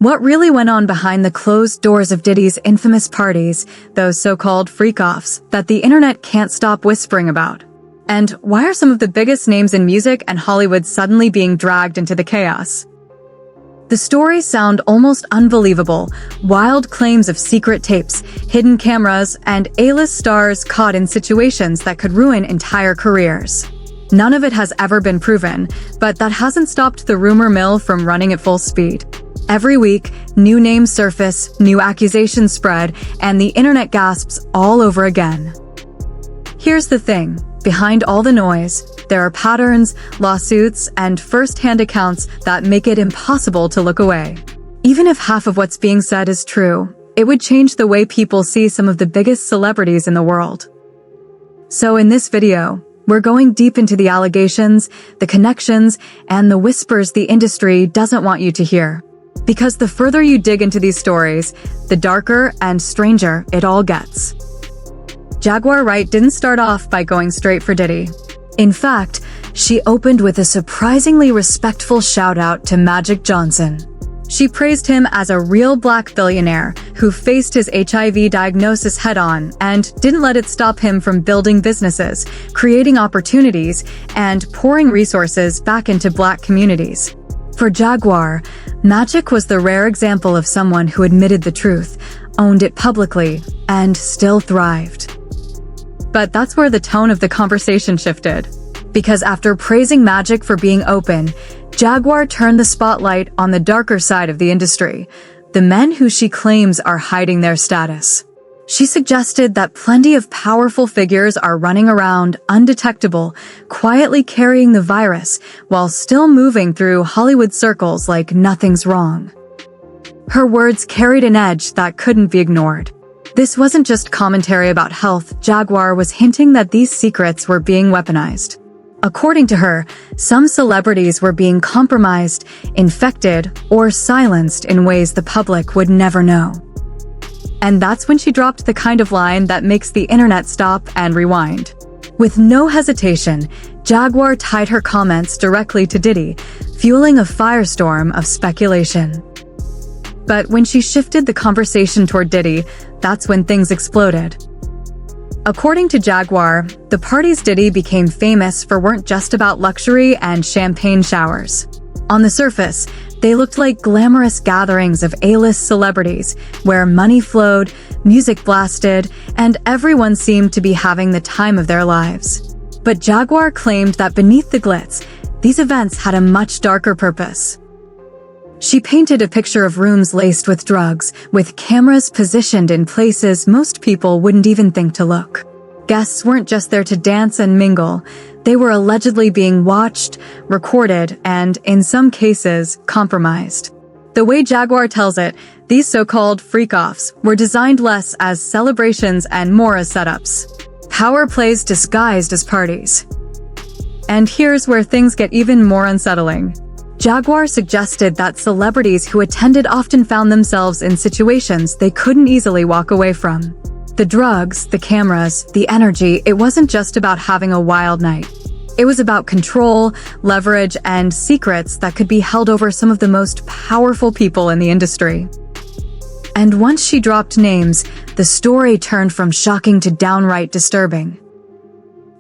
What really went on behind the closed doors of Diddy's infamous parties, those so-called freakoffs that the internet can't stop whispering about? And why are some of the biggest names in music and Hollywood suddenly being dragged into the chaos? The stories sound almost unbelievable. Wild claims of secret tapes, hidden cameras, and A-list stars caught in situations that could ruin entire careers. None of it has ever been proven, but that hasn't stopped the rumor mill from running at full speed. Every week, new names surface, new accusations spread, and the internet gasps all over again. Here's the thing. Behind all the noise, there are patterns, lawsuits, and first-hand accounts that make it impossible to look away. Even if half of what's being said is true, it would change the way people see some of the biggest celebrities in the world. So in this video, we're going deep into the allegations, the connections, and the whispers the industry doesn't want you to hear. Because the further you dig into these stories, the darker and stranger it all gets. Jaguar Wright didn't start off by going straight for Diddy. In fact, she opened with a surprisingly respectful shout-out to Magic Johnson. She praised him as a real black billionaire who faced his HIV diagnosis head-on and didn't let it stop him from building businesses, creating opportunities, and pouring resources back into black communities. For Jaguar, Magic was the rare example of someone who admitted the truth, owned it publicly, and still thrived. But that's where the tone of the conversation shifted. Because after praising Magic for being open, Jaguar turned the spotlight on the darker side of the industry, the men who she claims are hiding their status. She suggested that plenty of powerful figures are running around undetectable, quietly carrying the virus while still moving through Hollywood circles like nothing's wrong. Her words carried an edge that couldn't be ignored. This wasn't just commentary about health. Jaguar was hinting that these secrets were being weaponized. According to her, some celebrities were being compromised, infected, or silenced in ways the public would never know. And that's when she dropped the kind of line that makes the internet stop and rewind. With no hesitation, Jaguar tied her comments directly to Diddy, fueling a firestorm of speculation. But when she shifted the conversation toward Diddy, that's when things exploded. According to Jaguar, the parties Diddy became famous for weren't just about luxury and champagne showers. On the surface, they looked like glamorous gatherings of A-list celebrities, where money flowed, music blasted, and everyone seemed to be having the time of their lives. But Jaguar claimed that beneath the glitz, these events had a much darker purpose. She painted a picture of rooms laced with drugs, with cameras positioned in places most people wouldn't even think to look. Guests weren't just there to dance and mingle, they were allegedly being watched, recorded, and, in some cases, compromised. The way Jaguar tells it, these so-called freakoffs were designed less as celebrations and more as setups. Power plays disguised as parties. And here's where things get even more unsettling. Jaguar suggested that celebrities who attended often found themselves in situations they couldn't easily walk away from. The drugs, the cameras, the energy, it wasn't just about having a wild night. It was about control, leverage, and secrets that could be held over some of the most powerful people in the industry. And once she dropped names, the story turned from shocking to downright disturbing.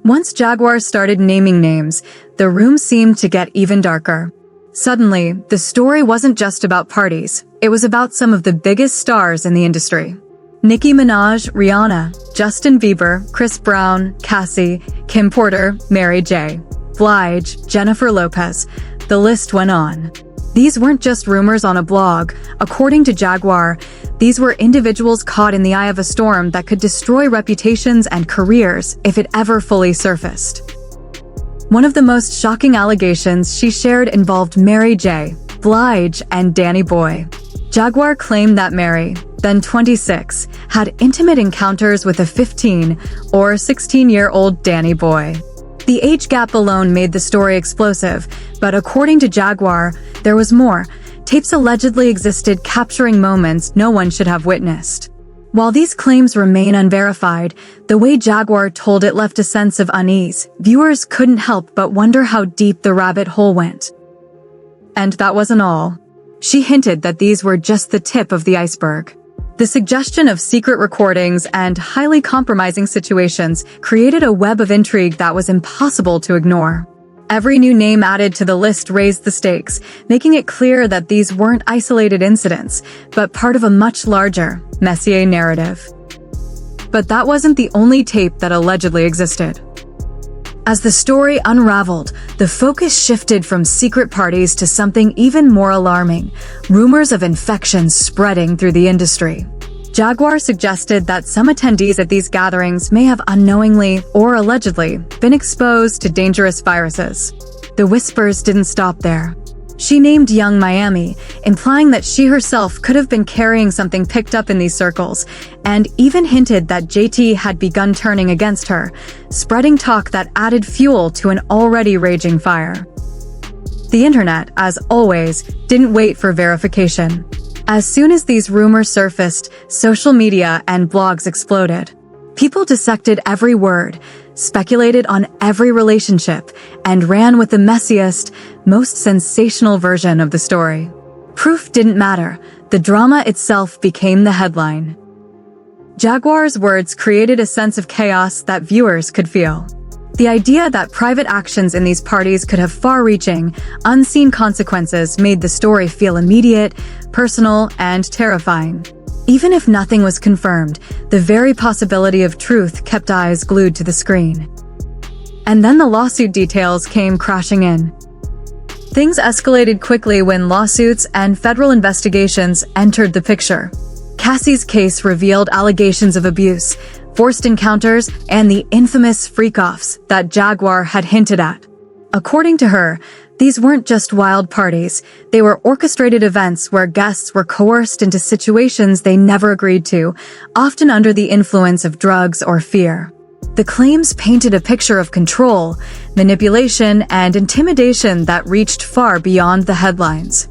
Once Jaguar started naming names, the room seemed to get even darker. Suddenly, the story wasn't just about parties, it was about some of the biggest stars in the industry. Nicki Minaj, Rihanna, Justin Bieber, Chris Brown, Cassie, Kim Porter, Mary J. Blige, Jennifer Lopez. The list went on. These weren't just rumors on a blog. According to Jaguar, these were individuals caught in the eye of a storm that could destroy reputations and careers if it ever fully surfaced. One of the most shocking allegations she shared involved Mary J. Blige and Danny Boy. Jaguar claimed that Mary, then 26, had intimate encounters with a 15 or 16-year-old Danny Boy. The age gap alone made the story explosive, but according to Jaguar, there was more. Tapes allegedly existed capturing moments no one should have witnessed. While these claims remain unverified, the way Jaguar told it left a sense of unease. Viewers couldn't help but wonder how deep the rabbit hole went. And that wasn't all. She hinted that these were just the tip of the iceberg. The suggestion of secret recordings and highly compromising situations created a web of intrigue that was impossible to ignore. Every new name added to the list raised the stakes, making it clear that these weren't isolated incidents, but part of a much larger, messier narrative. But that wasn't the only tape that allegedly existed. As the story unraveled, the focus shifted from secret parties to something even more alarming: rumors of infections spreading through the industry. Jaguar suggested that some attendees at these gatherings may have unknowingly or allegedly been exposed to dangerous viruses. The whispers didn't stop there. She named Young Miami, implying that she herself could have been carrying something picked up in these circles, and even hinted that JT had begun turning against her, spreading talk that added fuel to an already raging fire. The internet, as always, didn't wait for verification. As soon as these rumors surfaced, social media and blogs exploded. People dissected every word, speculated on every relationship, and ran with the messiest, most sensational version of the story. Proof didn't matter. The drama itself became the headline. Jaguar's words created a sense of chaos that viewers could feel. The idea that private actions in these parties could have far-reaching, unseen consequences made the story feel immediate, personal, and terrifying. Even if nothing was confirmed, the very possibility of truth kept eyes glued to the screen. And then the lawsuit details came crashing in. Things escalated quickly when lawsuits and federal investigations entered the picture. Cassie's case revealed allegations of abuse, forced encounters, and the infamous freakoffs that Jaguar had hinted at. According to her, these weren't just wild parties, they were orchestrated events where guests were coerced into situations they never agreed to, often under the influence of drugs or fear. The claims painted a picture of control, manipulation, and intimidation that reached far beyond the headlines.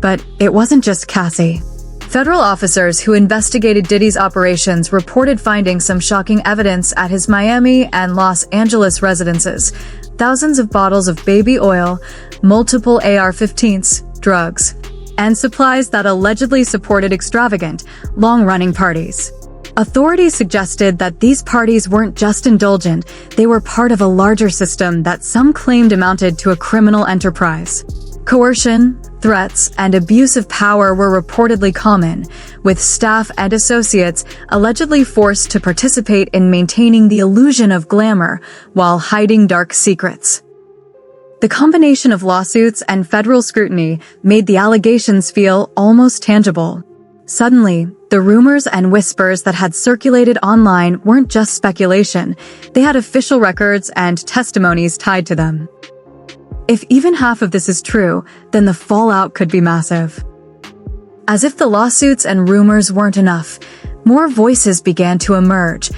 But it wasn't just Cassie. Federal officers who investigated Diddy's operations reported finding some shocking evidence at his Miami and Los Angeles residences: thousands of bottles of baby oil, multiple AR-15s, drugs, and supplies that allegedly supported extravagant, long-running parties. Authorities suggested that these parties weren't just indulgent, they were part of a larger system that some claimed amounted to a criminal enterprise. Coercion, threats, and abuse of power were reportedly common, with staff and associates allegedly forced to participate in maintaining the illusion of glamour while hiding dark secrets. The combination of lawsuits and federal scrutiny made the allegations feel almost tangible. Suddenly, the rumors and whispers that had circulated online weren't just speculation, they had official records and testimonies tied to them. If even half of this is true, then the fallout could be massive. As if the lawsuits and rumors weren't enough, more voices began to emerge,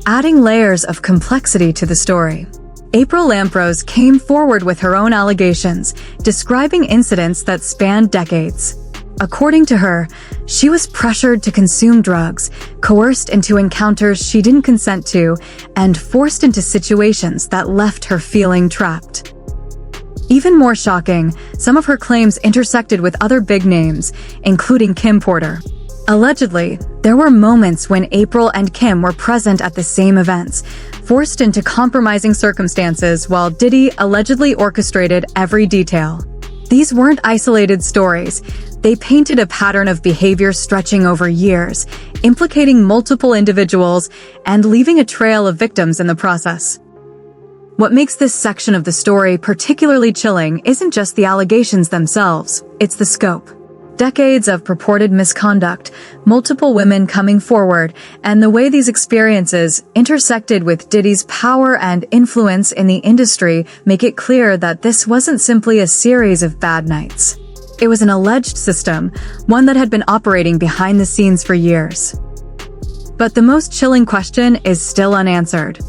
adding layers of complexity to the story. April Lamprose came forward with her own allegations, describing incidents that spanned decades. According to her, she was pressured to consume drugs, coerced into encounters she didn't consent to, and forced into situations that left her feeling trapped. Even more shocking, some of her claims intersected with other big names, including Kim Porter. Allegedly, there were moments when April and Kim were present at the same events, forced into compromising circumstances while Diddy allegedly orchestrated every detail. These weren't isolated stories. They painted a pattern of behavior stretching over years, implicating multiple individuals and leaving a trail of victims in the process. What makes this section of the story particularly chilling isn't just the allegations themselves, it's the scope. Decades of purported misconduct, multiple women coming forward, and the way these experiences intersected with Diddy's power and influence in the industry make it clear that this wasn't simply a series of bad nights. It was an alleged system, one that had been operating behind the scenes for years. But the most chilling question is still unanswered.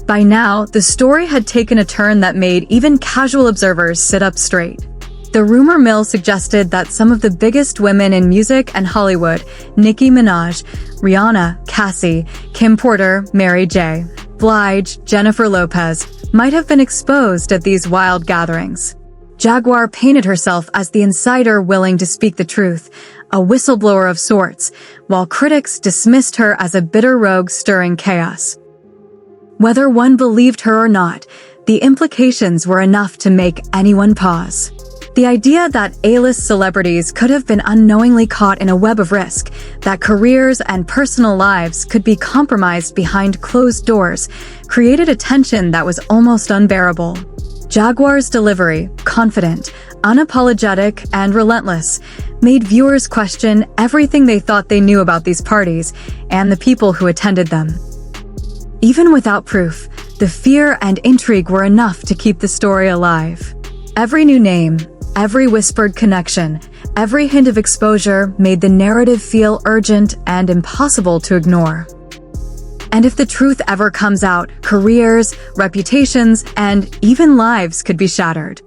By now, the story had taken a turn that made even casual observers sit up straight. The rumor mill suggested that some of the biggest women in music and Hollywood, Nicki Minaj, Rihanna, Cassie, Kim Porter, Mary J. Blige, Jennifer Lopez, might have been exposed at these wild gatherings. Jaguar painted herself as the insider willing to speak the truth, a whistleblower of sorts, while critics dismissed her as a bitter rogue stirring chaos. Whether one believed her or not, the implications were enough to make anyone pause. The idea that A-list celebrities could have been unknowingly caught in a web of risk, that careers and personal lives could be compromised behind closed doors, created a tension that was almost unbearable. Jaguar's delivery, confident, unapologetic, and relentless, made viewers question everything they thought they knew about these parties and the people who attended them. Even without proof, the fear and intrigue were enough to keep the story alive. Every new name, every whispered connection, every hint of exposure made the narrative feel urgent and impossible to ignore. And if the truth ever comes out, careers, reputations, and even lives could be shattered.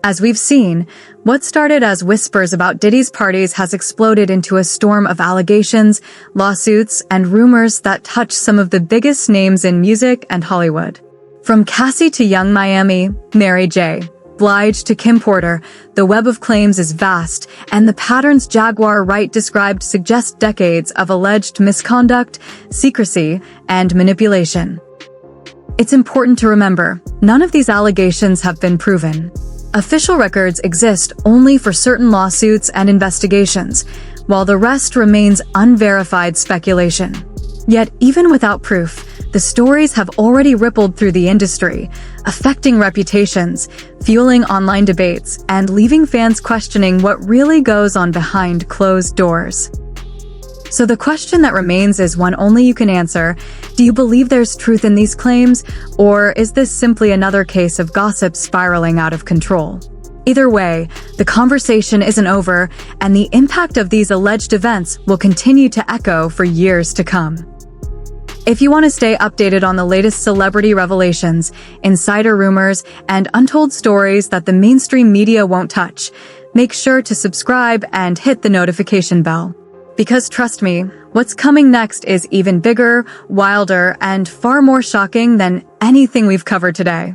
As we've seen, what started as whispers about Diddy's parties has exploded into a storm of allegations, lawsuits, and rumors that touch some of the biggest names in music and Hollywood. From Cassie to Young Miami, Mary J. Blige to Kim Porter, the web of claims is vast, and the patterns Jaguar Wright described suggest decades of alleged misconduct, secrecy, and manipulation. It's important to remember, none of these allegations have been proven. Official records exist only for certain lawsuits and investigations, while the rest remains unverified speculation. Yet, even without proof, the stories have already rippled through the industry, affecting reputations, fueling online debates, and leaving fans questioning what really goes on behind closed doors. So the question that remains is one only you can answer. Do you believe there's truth in these claims, or is this simply another case of gossip spiraling out of control? Either way, the conversation isn't over, and the impact of these alleged events will continue to echo for years to come. If you want to stay updated on the latest celebrity revelations, insider rumors, and untold stories that the mainstream media won't touch, make sure to subscribe and hit the notification bell. Because trust me, what's coming next is even bigger, wilder, and far more shocking than anything we've covered today.